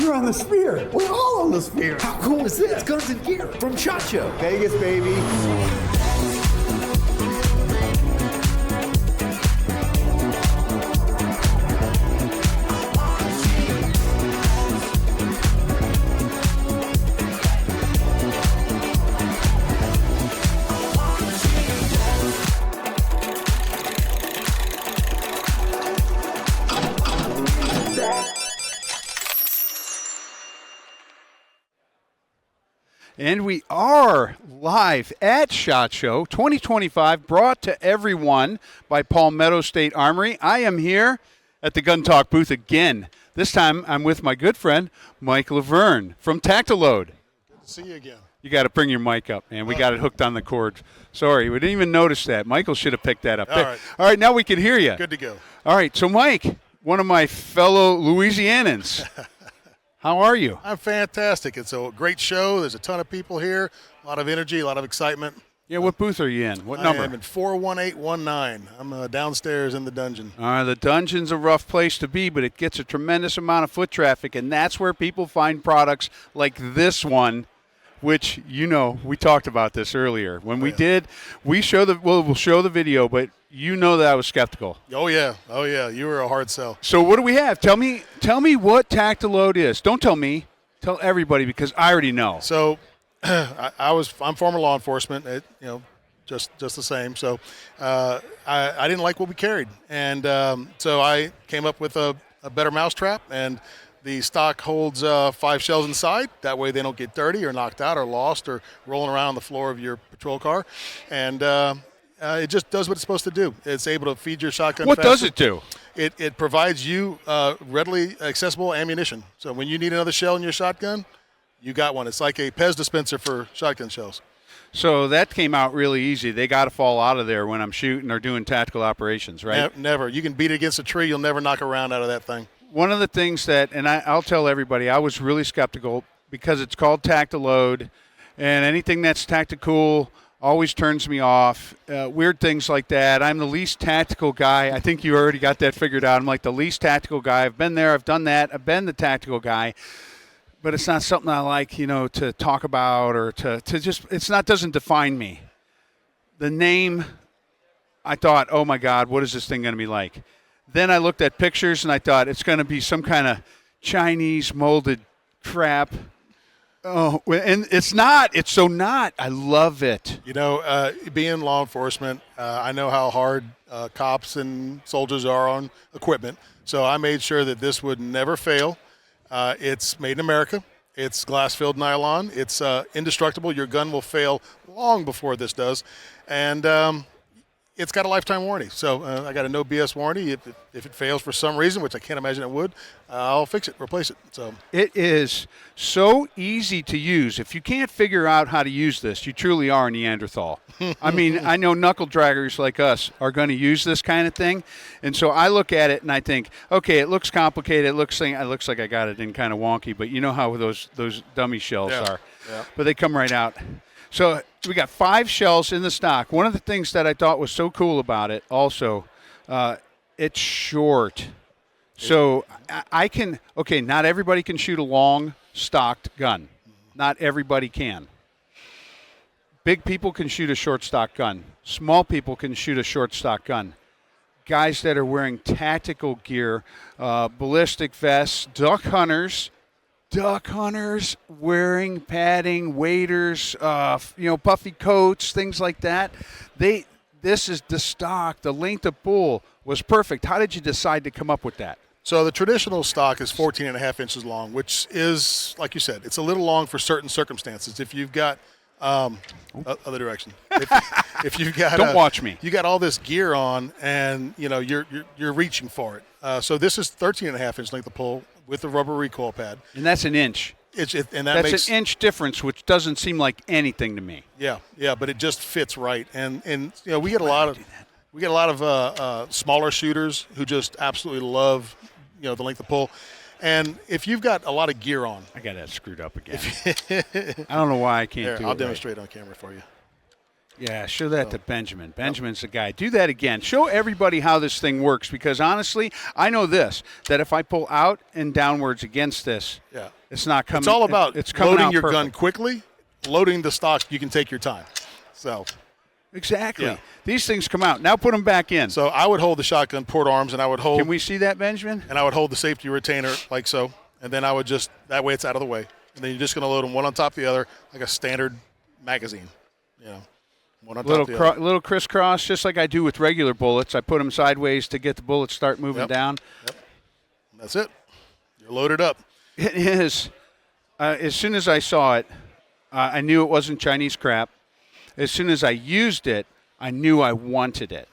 You're on the Sphere. We're all on the Sphere. How cool is this? Guns and gear from SHOT Show. Vegas, baby. And we are live at SHOT Show 2025, brought to everyone by Palmetto State Armory. I am here at the Gun Talk booth again. This time I'm with my good friend, Mike Lavergne from TactaLoad. Good to see you again. You got to bring your mic up, man. We got it hooked on the cord. Sorry, we didn't even notice that. Michael should have picked that up. All right. All right, now we can hear you. Good to go. All right, so Mike, one of my fellow Louisianans. How are you? I'm fantastic. It's a great show. There's a ton of people here, a lot of energy, a lot of excitement. Yeah, what booth are you in? What number? I am in 41819. I'm downstairs in the dungeon. The dungeon's a rough place to be, but it gets a tremendous amount of foot traffic, and that's where people find products like this one, which, you know, we talked about this earlier. When we'll show the video, but you know that I was skeptical. Oh yeah. You were a hard sell. So what do we have? Tell me what TactaLoad is. Don't tell me. Tell everybody, because I already know. So I'm former law enforcement, just the same. So I didn't like what we carried. And so I came up with a better mousetrap, and the stock holds 5 shells inside. That way they don't get dirty or knocked out or lost or rolling around on the floor of your patrol car. And it just does what it's supposed to do. It's able to feed your shotgun What faster. does it do? It provides you readily accessible ammunition. So when you need another shell in your shotgun, you got one. It's like a Pez dispenser for shotgun shells. So that came out really easy. They got to fall out of there when I'm shooting or doing tactical operations, right? Never. You can beat it against a tree. You'll never knock a round out of that thing. One of the things that, and I'll tell everybody, I was really skeptical because it's called TactaLoad, and anything that's tactical always turns me off. Weird things like that. I'm the least tactical guy. I think you already got that figured out. I'm like the least tactical guy. I've been there. I've done that. I've been the tactical guy. But it's not something I like, to talk about or to just, doesn't define me. The name, I thought, oh my God, what is this thing going to be like? Then I looked at pictures and I thought it's going to be some kind of Chinese molded crap. Oh, and it's not. It's so not. I love it. Being law enforcement, I know how hard cops and soldiers are on equipment. So I made sure that this would never fail. It's made in America. It's glass-filled nylon. It's indestructible. Your gun will fail long before this does. And it's got a lifetime warranty. So I got a no BS warranty. If it fails for some reason, which I can't imagine it would, I'll fix it, replace it. So it is so easy to use. If you can't figure out how to use this, you truly are a Neanderthal. I mean, I know knuckle draggers like us are going to use this kind of thing. And so I look at it and I think, okay, it looks complicated. It looks like I got it in kind of wonky, but you know how those dummy shells are. Yeah. But they come right out. So we got 5 shells in the stock. One of the things that I thought was so cool about it also, it's short. So I can, not everybody can shoot a long stocked gun. Not everybody can. Big people can shoot a short stock gun. Small people can shoot a short stock gun. Guys that are wearing tactical gear, ballistic vests, duck hunters wearing padding, waders, puffy coats, things like that. This is the stock. The length of bull was perfect. How did you decide to come up with that? So the traditional stock is 14 and a half inches long, which is, like you said, it's a little long for certain circumstances. If you've got other direction. If you've got don't watch me. You got all this gear on, and you're reaching for it. So this is 13 and a half inch length of pull with the rubber recoil pad, and that's an inch. That's an inch difference, which doesn't seem like anything to me. Yeah, but it just fits right, and we get a lot of smaller shooters who just absolutely love the length of pull. And if you've got a lot of gear on, I got that screwed up again. I don't know why I can't do it. I'll demonstrate on camera for you. Yeah, show that to Benjamin. Benjamin's the guy. Do that again. Show everybody how this thing works, because honestly, I know this, that if I pull out and downwards against this, it's not coming. It's all about it's coming loading out your perfect. gun quickly, loading the stock. You can take your time. So Exactly. Yeah. These things come out. Now put them back in. So I would hold the shotgun port arms, and I would hold. Can we see that, Benjamin? And I would hold the safety retainer like so, and then I would just, that way it's out of the way. And then you're just going to load them one on top of the other like a standard magazine, you know, one on top of the other. Little crisscross, just like I do with regular bullets. I put them sideways to get the bullets start moving down. Yep. That's it. You're loaded up. It is. As soon as I saw it, I knew it wasn't Chinese crap. As soon as I used it, I knew I wanted it.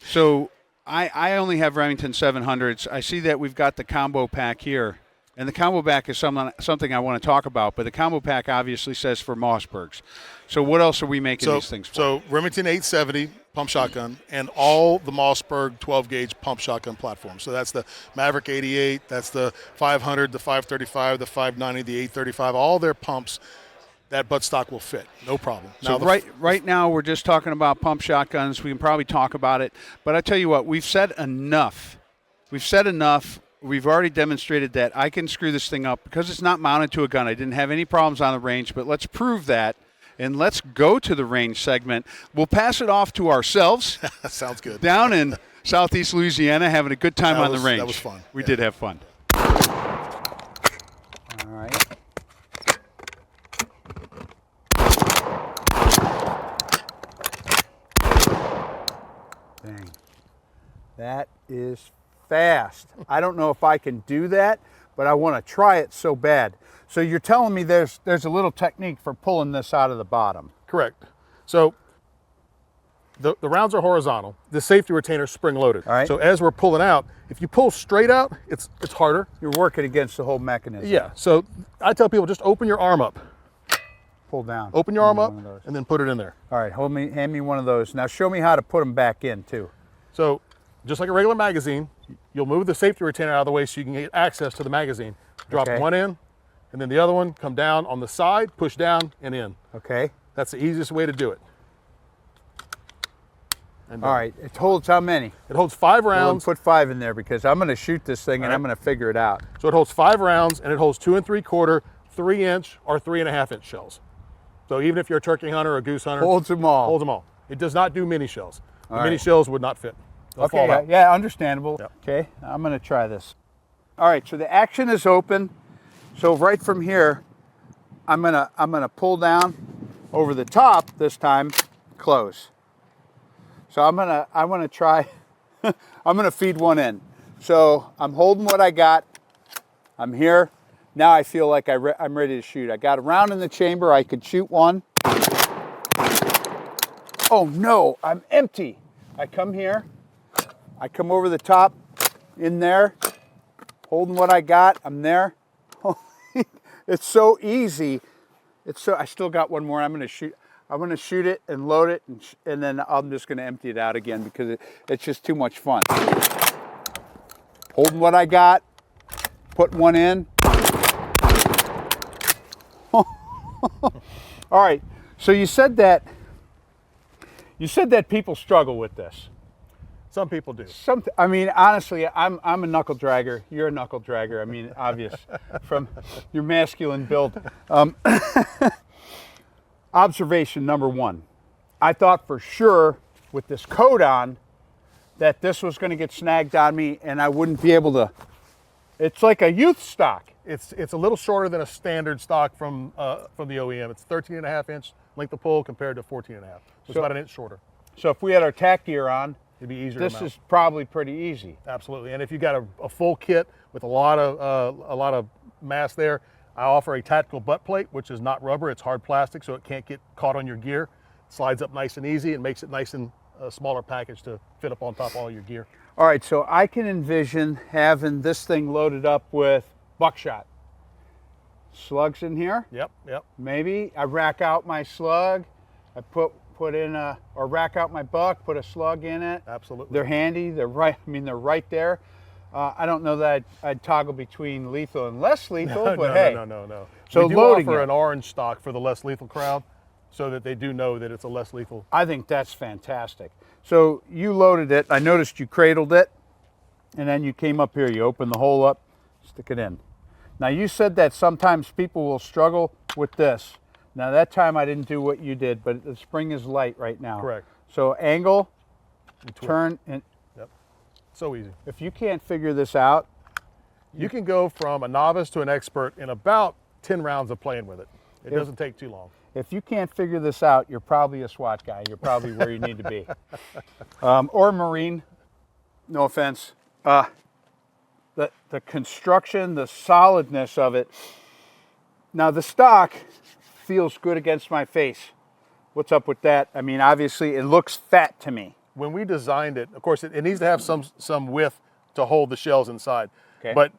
So I only have Remington 700s. I see that we've got the combo pack here. And the combo pack is something I want to talk about. But the combo pack obviously says for Mossbergs. So what else are we making these things for? So Remington 870 pump shotgun and all the Mossberg 12-gauge pump shotgun platforms. So that's the Maverick 88, that's the 500, the 535, the 590, the 835, all their pumps. That buttstock will fit, no problem. So right now we're just talking about pump shotguns. We can probably talk about it, but I tell you what, we've said enough. We've already demonstrated that I can screw this thing up because it's not mounted to a gun. I didn't have any problems on the range, but let's prove that, and let's go to the range segment. We'll pass it off to ourselves. Sounds good. Down in Southeast Louisiana, having a good time on the range. That was fun. We did have fun. All right. Dang. That is fast. I don't know if I can do that, but I want to try it so bad. So you're telling me there's a little technique for pulling this out of the bottom. Correct. So the rounds are horizontal. The safety retainer is spring loaded. All right. So as we're pulling out, if you pull straight out, it's harder. You're working against the whole mechanism. Yeah. So I tell people just open your arm up. Pull down. Open your arm up and then put it in there. All right, hand me one of those. Now show me how to put them back in too. So just like a regular magazine, you'll move the safety retainer out of the way so you can get access to the magazine. Drop one in, and then the other one, come down on the side, push down and in. Okay. That's the easiest way to do it. And all right, it holds how many? It holds 5 rounds. We'll put 5 in there because I'm going to shoot this thing and I'm going to figure it out. So it holds 5 rounds and it holds 2 3/4, 3-inch, or 3.5-inch shells. So even if you're a turkey hunter or a goose hunter, holds them all. Holds them all. It does not do mini shells. All mini shells would not fit. They'll fall out. Yeah, understandable. Yep. Okay, I'm going to try this. All right, so the action is open. So right from here, I'm gonna pull down over the top this time, close. So I'm gonna try. I'm gonna feed one in. So I'm holding what I got. I'm here. Now I feel like I'm ready to shoot. I got a round in the chamber. I could shoot one. Oh no, I'm empty. I come here. I come over the top, in there, holding what I got. I'm there. It's so easy. I still got one more. I'm gonna shoot it and load it, and then I'm just gonna empty it out again because it's just too much fun. Holding what I got, putting one in. All right, so you said that people struggle with this. Some people do. I mean, honestly, I'm a knuckle dragger. You're a knuckle dragger. I mean, obvious from your masculine build. Observation number 1. I thought for sure with this coat on that this was going to get snagged on me and I wouldn't be able to. It's like a youth stock. It's a little shorter than a standard stock from the OEM. It's 13.5-inch length of pull compared to 14.5. So it's about an inch shorter. So if we had our tack gear on, it'd be easier. This is probably pretty easy. Absolutely. And if you got a full kit with a lot of mass there, I offer a tactical butt plate, which is not rubber, it's hard plastic, so it can't get caught on your gear. It slides up nice and easy and makes it nice and a smaller package to fit up on top of all your gear. All right, so I can envision having this thing loaded up with buckshot. Slugs in here. Yep. Maybe I rack out my slug. I put in or rack out my buck, put a slug in it. Absolutely. They're handy. They're right. I mean, they're right there. I don't know that I'd toggle between lethal and less lethal, but hey. No. So we do loading offer it. an orange stock for the less lethal crowd, so that they do know that it's a less lethal. I think that's fantastic. So you loaded it. I noticed you cradled it, and then you came up here. You open the hole up, stick it in. Now you said that sometimes people will struggle with this. Now that time I didn't do what you did, but the spring is light right now. Correct. So angle, And twist. turn, and Yep. So easy. if you can't figure this out, You can go from a novice to an expert in about 10 rounds of playing with it. It doesn't take too long. if you can't figure this out, you're probably a SWAT guy. You're probably where you need to be. Or Marine, no offense. The construction, the solidness of it. Now the stock feels good against my face. What's up with that? I mean, obviously it looks fat to me. When we designed it, of course, it needs to have some width to hold the shells inside. Okay. But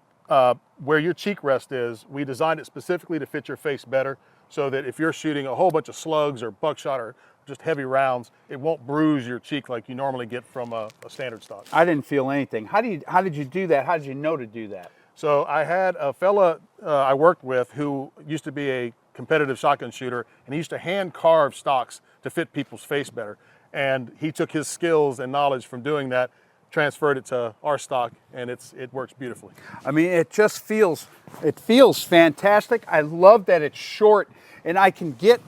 where your cheek rest is, we designed it specifically to fit your face better, so that if you're shooting a whole bunch of slugs or buckshot or just heavy rounds, it won't bruise your cheek like you normally get from a standard stock. I didn't feel anything. How did you do that? How did you know to do that? So I had a fella I worked with who used to be a competitive shotgun shooter, and he used to hand carve stocks to fit people's face better. And he took his skills and knowledge from doing that, transferred it to our stock, and it works beautifully. I mean, it feels fantastic. I love that it's short and I can get,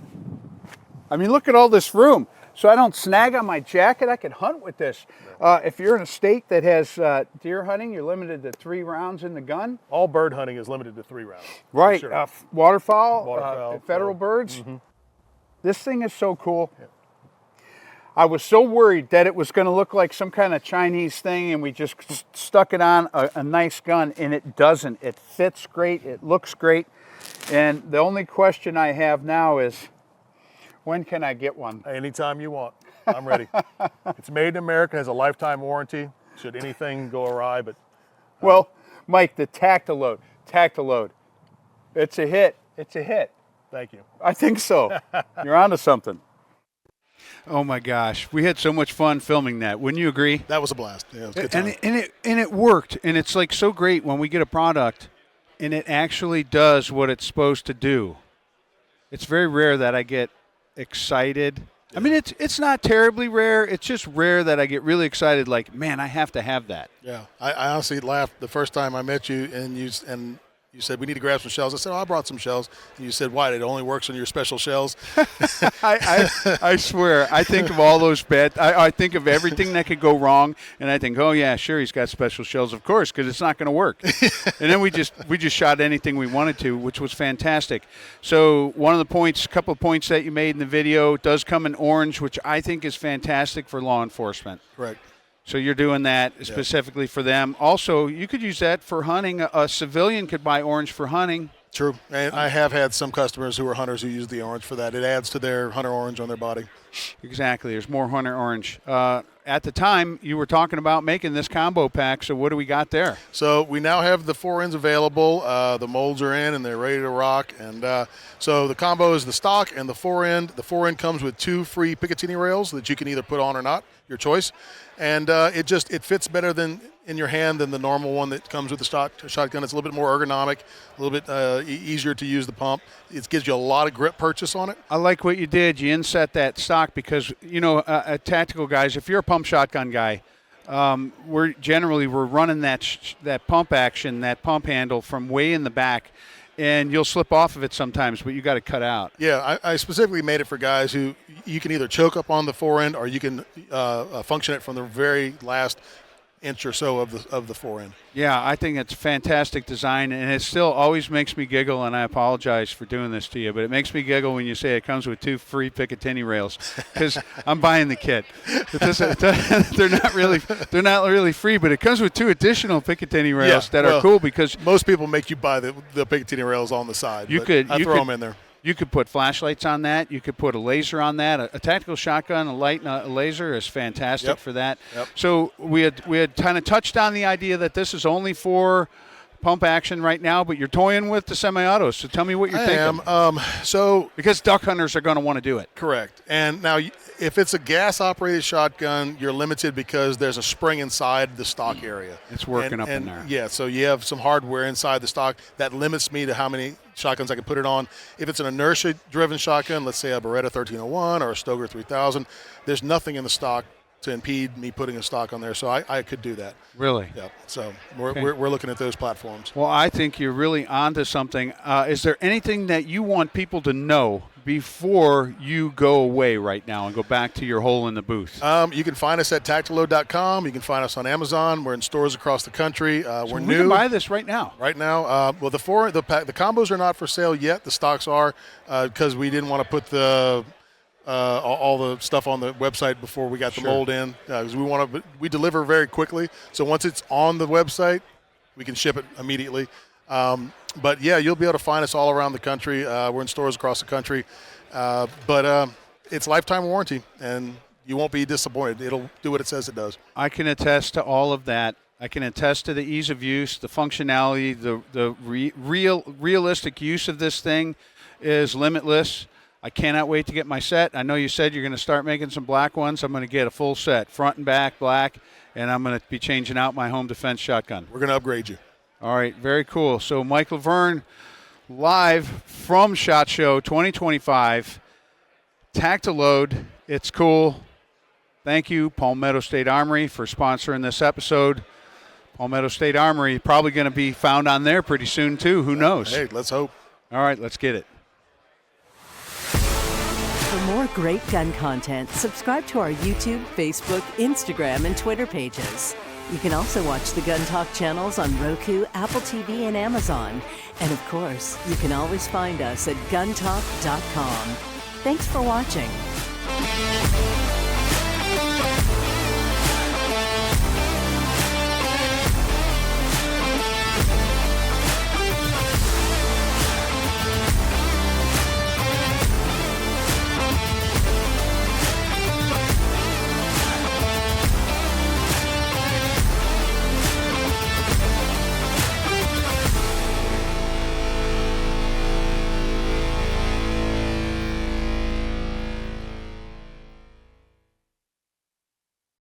I mean, look at all this room. So I don't snag on my jacket. I can hunt with this. If you're in a state that has deer hunting, you're limited to 3 rounds in the gun. All bird hunting is limited to 3 rounds. for Right, sure. waterfowl, federal birds. This thing is so cool. Yeah. I was so worried that it was going to look like some kind of Chinese thing and we just stuck it on a nice gun, and it doesn't. It fits great, it looks great, and the only question I have now is, when can I get one? Anytime you want, I'm ready. It's made in America, has a lifetime warranty, should anything go awry, but Well, Mike, the TactaLoad, it's a hit. It's a hit. thank you. I think so. You're onto something. Oh my gosh, we had so much fun filming that. Wouldn't you agree? That was a blast. Yeah, it was a good time. And it worked. And it's like so great when we get a product and it actually does what it's supposed to do. It's very rare that I get excited. I mean, it's not terribly rare. It's just rare that I get really excited. Like, man, I have to have that. Yeah, I honestly laughed the first time I met you, and you said we need to grab some shells. I said, oh, I brought some shells. And you said, why? It only works on your special shells. I swear, I think of all those bad. I think of everything that could go wrong, and I think, oh yeah, sure, he's got special shells, of course, because it's not going to work. And then we just shot anything we wanted to, which was fantastic. So one of the points, a couple of points that you made in the video, does come in orange, which I think is fantastic for law enforcement. Correct. So you're doing that specifically for them. Also, you could use that for hunting. A civilian could buy orange for hunting. True. And I have had some customers who are hunters who use the orange for that. It adds to their hunter orange on their body. Exactly. There's more hunter orange. At the time, you were talking about making this combo pack, so what do we got there? So we now have the 4-ends available. The molds are in and they're ready to rock. And so the combo is the stock and the 4-end. The 4-end comes with 2 free Picatinny rails that you can either put on or not, your choice. And it fits better in your hand than the normal one that comes with the stock shotgun. It's a little bit more ergonomic, a little bit easier to use the pump. It gives you a lot of grip purchase on it. I like what you did. You inset that stock because, tactical guys, if you're a pump shotgun guy, we're running that pump action, that pump handle from way in the back, and you'll slip off of it sometimes, but you got to cut out. Yeah, I specifically made it for guys who you can either choke up on the 4-end or you can function it from the very last inch or so of the 4-end. Yeah, I think it's a fantastic design, and it still always makes me giggle, and I apologize for doing this to you, but it makes me giggle when you say it comes with 2 free Picatinny rails, because I'm buying the kit. They're not really free, but it comes with 2 additional Picatinny rails that are cool because most people make you buy the Picatinny rails on the side. I throw them in there. You could put flashlights on that. You could put a laser on that. A tactical shotgun, a light and a laser is fantastic for that. Yep. So we had kind of touched on the idea that this is only for pump action right now, but you're toying with the semi-autos. So tell me what you're thinking. I am. Because duck hunters are going to want to do it. Correct. And now, if it's a gas-operated shotgun, you're limited because there's a spring inside the stock area. It's working up in there. Yeah, so you have some hardware inside the stock that limits me to how many shotguns I can put it on. If it's an inertia-driven shotgun, let's say a Beretta 1301 or a Stoeger 3000, there's nothing in the stock to impede me putting a stock on there, so I could do that. Really? Yeah. So we're looking at those platforms. Well, I think you're really onto something. Is there anything that you want people to know before you go away right now and go back to your hole in the booth? You can find us at TactaLoad.com. You can find us on Amazon. We're in stores across the country. We're new. We can buy this right now. Right now. Well, the combos are not for sale yet. The stocks are because we didn't want to put all the stuff on the website before we got the mold in, because we deliver very quickly. So once it's on the website, we can ship it immediately. But yeah, you'll be able to find us all around the country. We're in stores across the country, but it's lifetime warranty, and you won't be disappointed. It'll do what it says it does. I can attest to all of that. I can attest to the ease of use, the functionality, the realistic use of this thing is limitless. I cannot wait to get my set. I know you said you're going to start making some black ones. I'm going to get a full set, front and back black, and I'm going to be changing out my home defense shotgun. We're going to upgrade you. All right, very cool. So Mike Lavergne, live from SHOT Show 2025. TactaLoad, it's cool. Thank you, Palmetto State Armory, for sponsoring this episode. Palmetto State Armory probably going to be found on there pretty soon too. Who knows? Hey, let's hope. All right, let's get it. For more great gun content, subscribe to our YouTube, Facebook, Instagram, and Twitter pages. You can also watch the Gun Talk channels on Roku, Apple TV, and Amazon. And of course, you can always find us at guntalk.com. Thanks for watching.